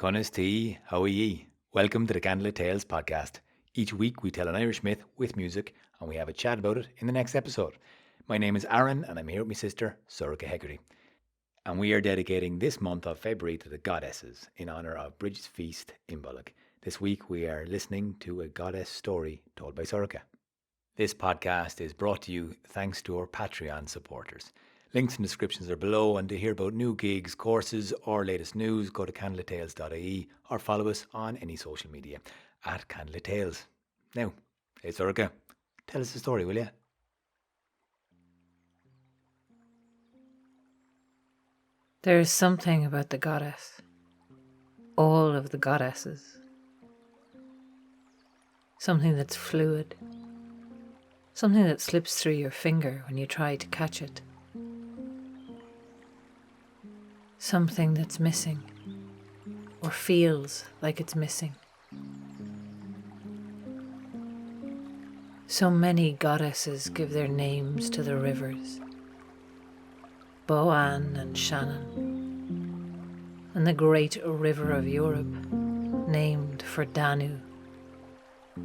Conas T, how are ye? Welcome to the Candlelittalespodcast. Each week we tell an Irish myth with music and we have a chat about it in the next episode. My name is Aaron and I'm here with my sister, Sorcha Hegarty. And we are dedicating this month of February to the goddesses in honour of Brigid's feast, Imbolc. This week we are listening to a goddess story told by Sorcha. This podcast is brought to you thanks to our Patreon supporters. Links and descriptions are below, and to hear about new gigs, courses or latest news, go to candlelittales.ie or follow us on any social media at candlelittales. Now, hey Sorcha, tell us the story, will you? There is something about the goddess, all of the goddesses, something that's fluid, something that slips through your finger when you try to catch it, something that's missing or feels like it's missing. So many goddesses give their names to the rivers, Boann and Shannon, and the great river of Europe named for Danu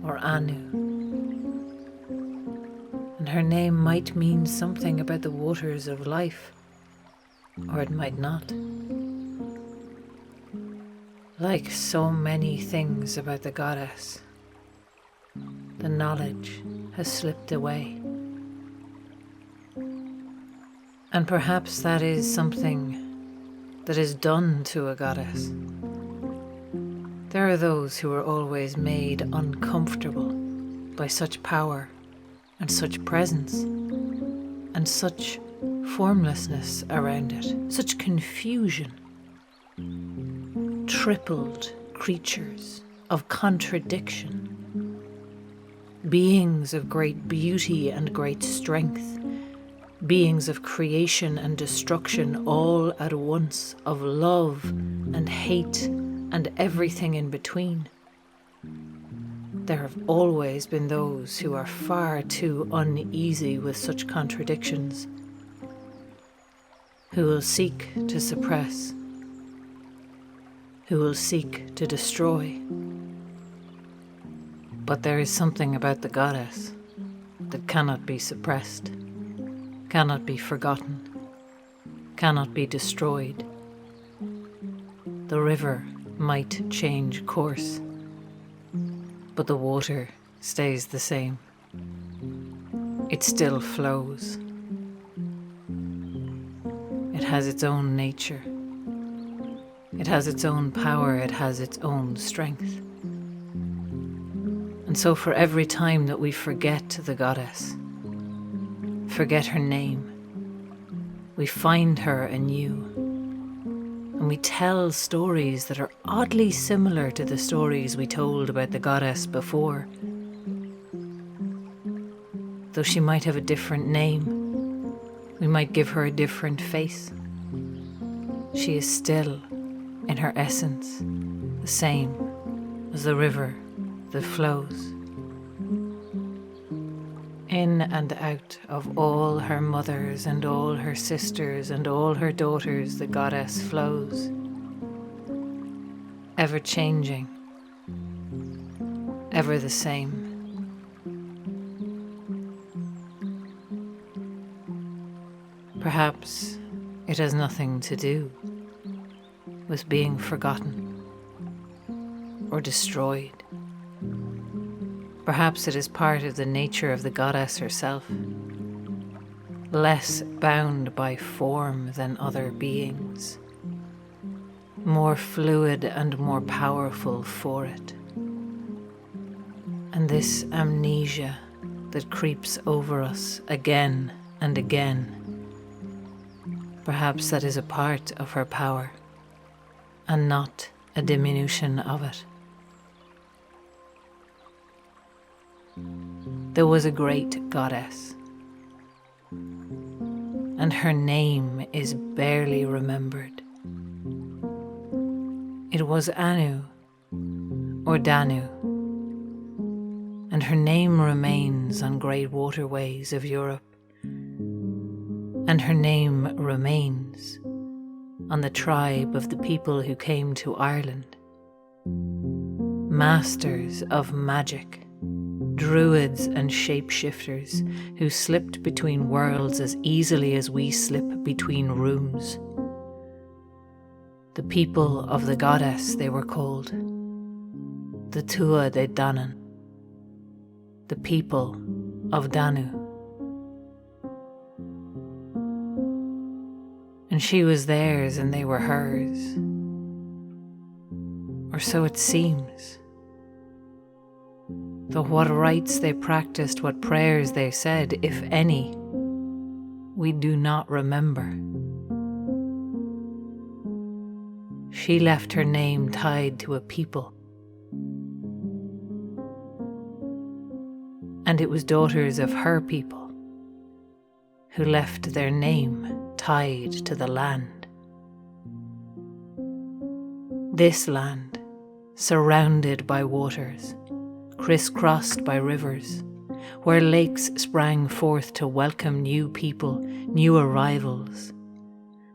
or Anu. And her name might mean something about the waters of life, or it might not. Like so many things about the goddess, the knowledge has slipped away. And perhaps that is something that is done to a goddess. There are those who are always made uncomfortable by such power and such presence and such formlessness around it, such confusion. Tripled creatures of contradiction, beings of great beauty and great strength, beings of creation and destruction all at once, of love and hate and everything in between. There have always been those who are far too uneasy with such contradictions, who will seek to suppress, who will seek to destroy. But there is something about the goddess that cannot be suppressed, cannot be forgotten, cannot be destroyed. The river might change course, but the water stays the same. It still flows. It has its own nature. It has its own power. It has its own strength. And so for every time that we forget the goddess, forget her name, we find her anew, and we tell stories that are oddly similar to the stories we told about the goddess before. Though she might have a different name, we might give her a different face, she is still, in her essence, the same as the river that flows. In and out of all her mothers and all her sisters and all her daughters, the goddess flows, ever changing, ever the same. Perhaps it has nothing to do with being forgotten or destroyed. Perhaps it is part of the nature of the goddess herself, less bound by form than other beings, more fluid and more powerful for it. And this amnesia that creeps over us again and again, perhaps that is a part of her power and not a diminution of it. There was a great goddess, and her name is barely remembered. It was Anu, or Danu, and her name remains on great waterways of Europe, and her name remains on the tribe of the people who came to Ireland Masters of magic, druids and shapeshifters who slipped between worlds as easily as we slip between rooms. The people of the goddess they were called, the Tuath de Danann, the people of Danu. And she was theirs and they were hers, or so it seems. Though what rites they practiced, what prayers they said, if any, we do not remember. She left her name tied to a people, and it was daughters of her people who left their name tied to the land. This land, surrounded by waters, crisscrossed by rivers, where lakes sprang forth to welcome new people, new arrivals.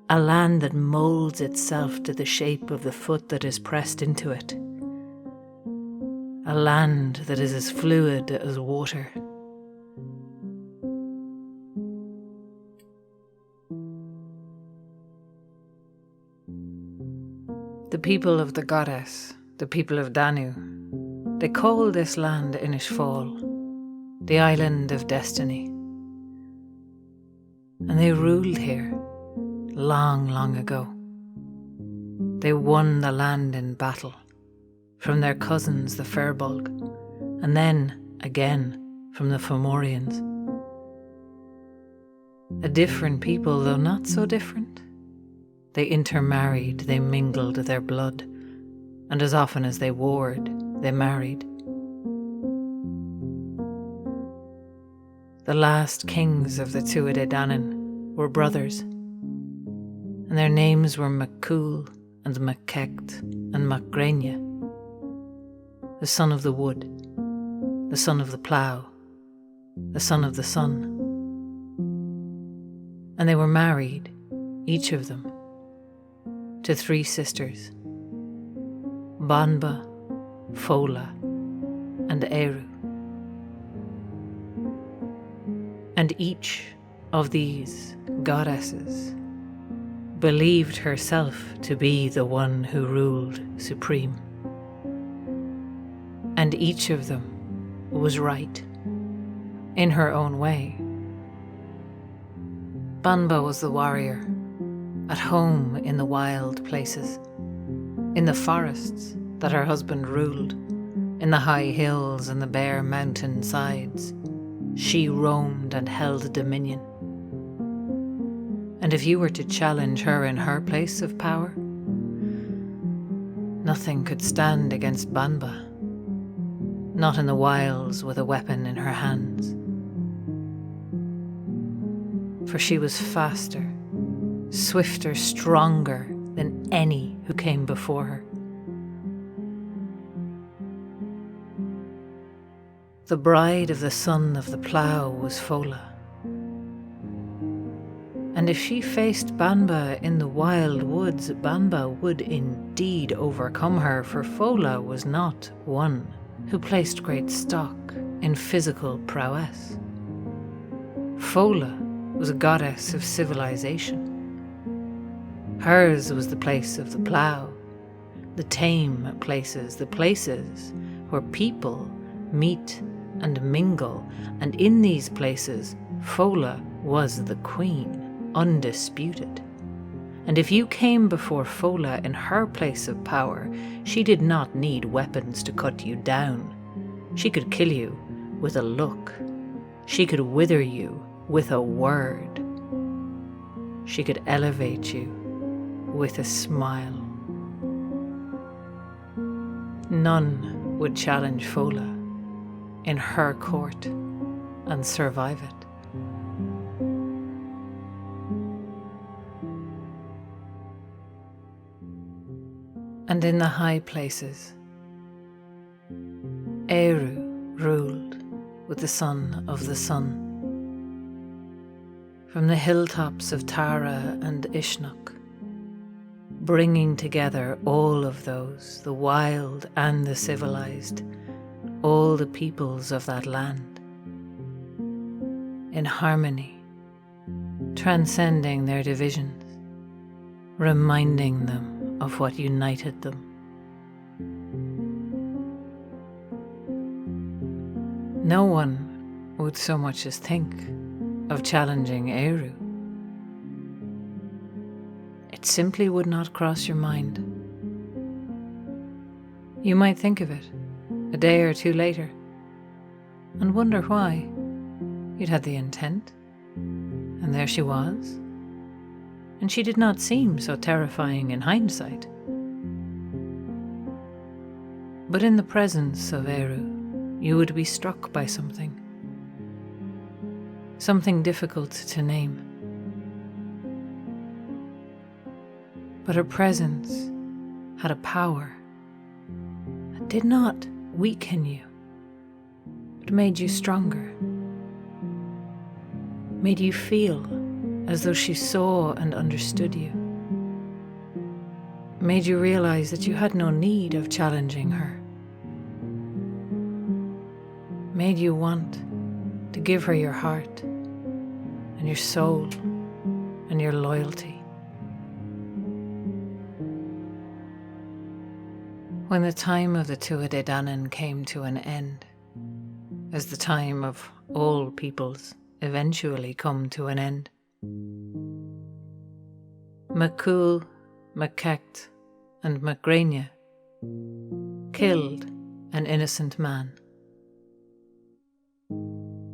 A land that molds itself to the shape of the foot that is pressed into it. A land that is as fluid as water. The people of the goddess, the people of Danu, they call this land Inishfal, the island of destiny. And they ruled here long, long ago. They won the land in battle from their cousins, the Imbolc, and then again from the Fomorians. A different people, though not so different. They intermarried, they mingled their blood, and as often as they warred, they married. The last kings of the Tuath de Danann were brothers, and their names were McCool and McKecht and MacGrania, the son of the wood, the son of the plough, the son of the sun. And they were married, each of them, to 3 sisters, Banba, Fola, and Eru. And each of these goddesses believed herself to be the one who ruled supreme. And each of them was right, in her own way. Banba was the warrior, at home in the wild places, in the forests that her husband ruled, in the high hills and the bare mountain sides. She roamed and held dominion. And if you were to challenge her in her place of power, nothing could stand against Banba, not in the wilds with a weapon in her hands. For she was faster, swifter, stronger than any who came before her. The bride of the son of the plough was Fola. And if she faced Banba in the wild woods, Banba would indeed overcome her, for Fola was not one who placed great stock in physical prowess. Fola was a goddess of civilization. Hers was the place of the plough, the tame places, the places where people meet and mingle, and in these places Fola was the queen, undisputed. And if you came before Fola in her place of power, she did not need weapons to cut you down. She could kill you with a look. She could wither you with a word. She could elevate you with a smile. None would challenge Fola in her court and survive it. And in the high places, Eru ruled with the son of the sun. From the hilltops of Tara and Ishnok, bringing together all of those, the wild and the civilized, all the peoples of that land, in harmony, transcending their divisions, reminding them of what united them. No one would so much as think of challenging Eru. It simply would not cross your mind. You might think of it a day or two later and wonder why. You'd had the intent, and there she was, and she did not seem so terrifying in hindsight. But in the presence of Eru, you would be struck by something difficult to name. But her presence had a power that did not weaken you, but made you stronger, made you feel as though she saw and understood you, made you realize that you had no need of challenging her, made you want to give her your heart and your soul and your loyalty. When the time of the Tuatha De Danann came to an end, as the time of all peoples eventually come to an end, McCool, McKecht, and McGrania killed an innocent man.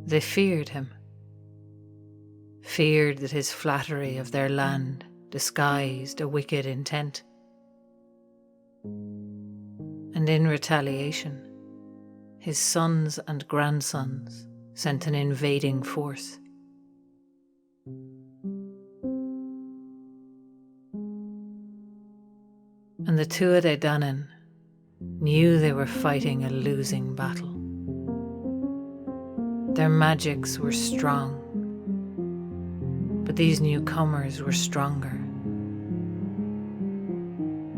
They feared him, feared that his flattery of their land disguised a wicked intent. And in retaliation, his sons and grandsons sent an invading force. And the Tuatha De Danann knew they were fighting a losing battle. Their magics were strong, but these newcomers were stronger.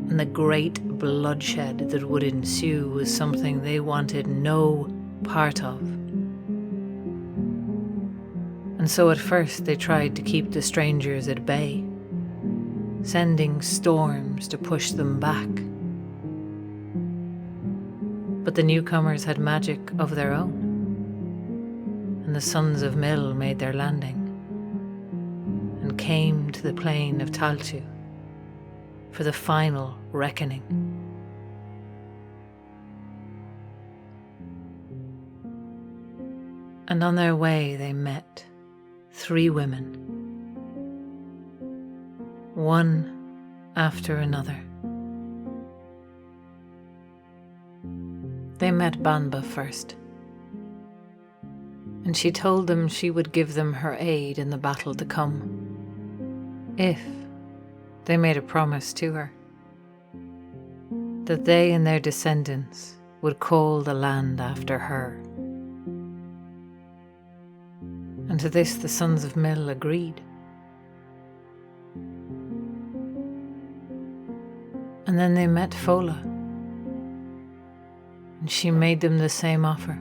And the great bloodshed that would ensue was something they wanted no part of. And so at first they tried to keep the strangers at bay, sending storms to push them back. But the newcomers had magic of their own, and the sons of Mill made their landing and came to the plain of Taltu for the final reckoning. And on their way they met 3 women, one after another. They met Banba first, and she told them she would give them her aid in the battle to come, if they made a promise to her that they and their descendants would call the land after her. And to this the sons of Mill agreed. And then they met Fola, and she made them the same offer,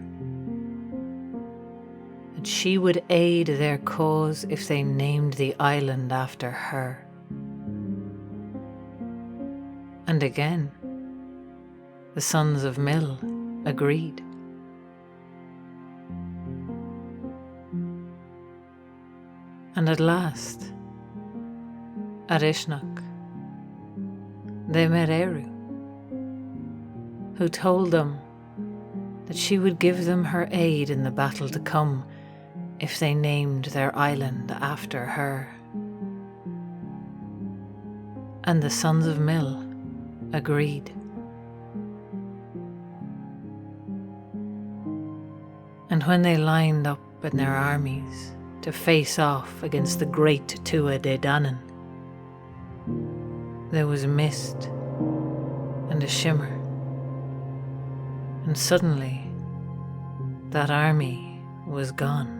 that she would aid their cause if they named the island after her. And again, the sons of Mill agreed. And at last, at Ishnok, they met Eru, who told them that she would give them her aid in the battle to come if they named their island after her. And the sons of Mill agreed. And when they lined up in their armies to face off against the great Tuatha De Danann, there was a mist and a shimmer, and suddenly that army was gone.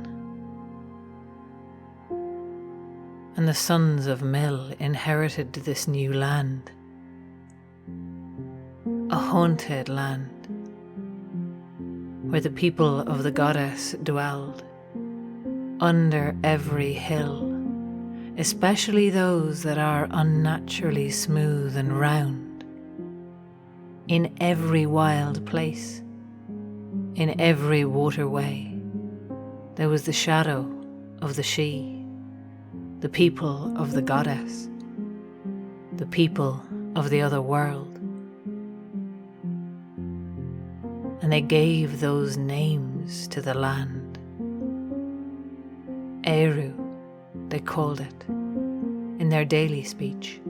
And the sons of Mill inherited this new land haunted land, where the people of the goddess dwelled, under every hill, especially those that are unnaturally smooth and round, in every wild place, in every waterway, there was the shadow of the she, the people of the goddess, the people of the other world. And they gave those names to the land. Eru, they called it, in their daily speech.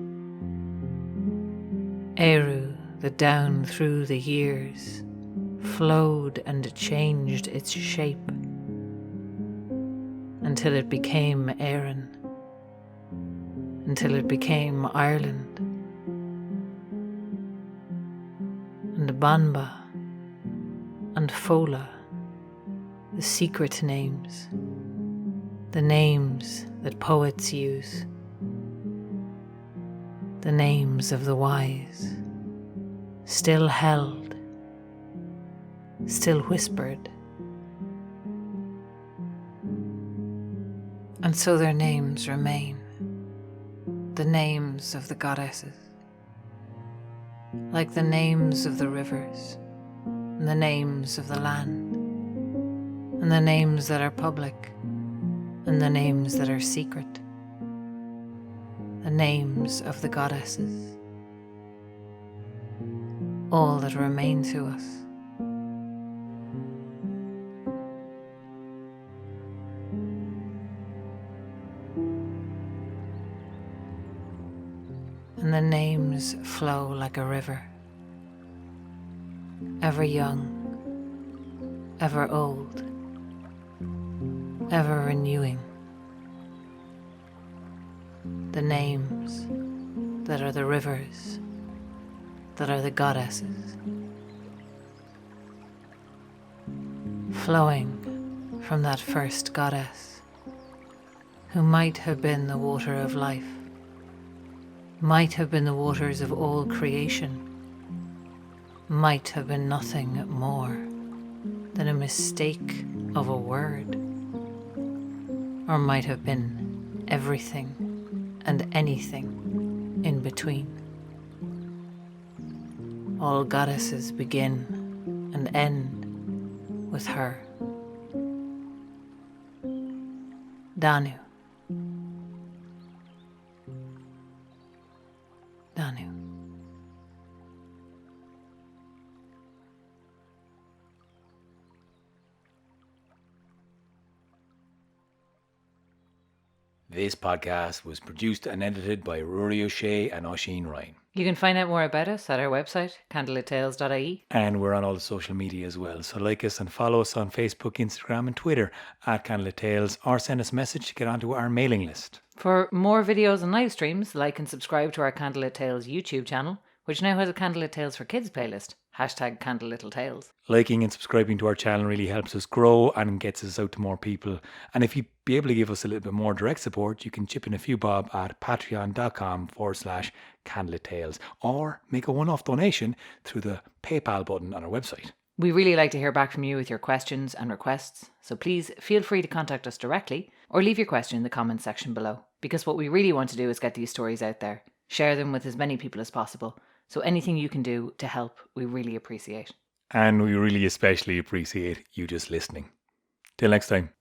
Eru, that down through the years flowed and changed its shape until it became Erin, until it became Ireland. And Banba and Fola, the secret names, the names that poets use, the names of the wise, still held, still whispered. And so their names remain, the names of the goddesses, like the names of the rivers, and the names of the land, and the names that are public, and the names that are secret, the names of the goddesses, all that remain to us. And the names flow like a river, ever young, ever old, ever renewing. The names that are the rivers, that are the goddesses, flowing from that first goddess, who might have been the water of life, might have been the waters of all creation, might have been nothing more than a mistake of a word, or might have been everything and anything in between. All goddesses begin and end with her. Danu. Danu. This podcast was produced and edited by Rory O'Shea and Oisin Ryan. You can find out more about us at our website, candlelittales.ie. And we're on all the social media as well. So like us and follow us on Facebook, Instagram and Twitter at Candlelittales, or send us a message to get onto our mailing list. For more videos and live streams, like and subscribe to our Candlelittales YouTube channel, which now has a Candlelittales for Kids playlist. #candlelittletales. Liking and subscribing to our channel really helps us grow and gets us out to more people. And if you'd be able to give us a little bit more direct support, you can chip in a few bob at patreon.com/candlelittales, or make a one-off donation through the PayPal button on our website. We really like to hear back from you with your questions and requests, so please feel free to contact us directly or leave your question in the comments section below, because what we really want to do is get these stories out there, share them with as many people as possible. So anything you can do to help, we really appreciate. And we really especially appreciate you just listening. Till next time.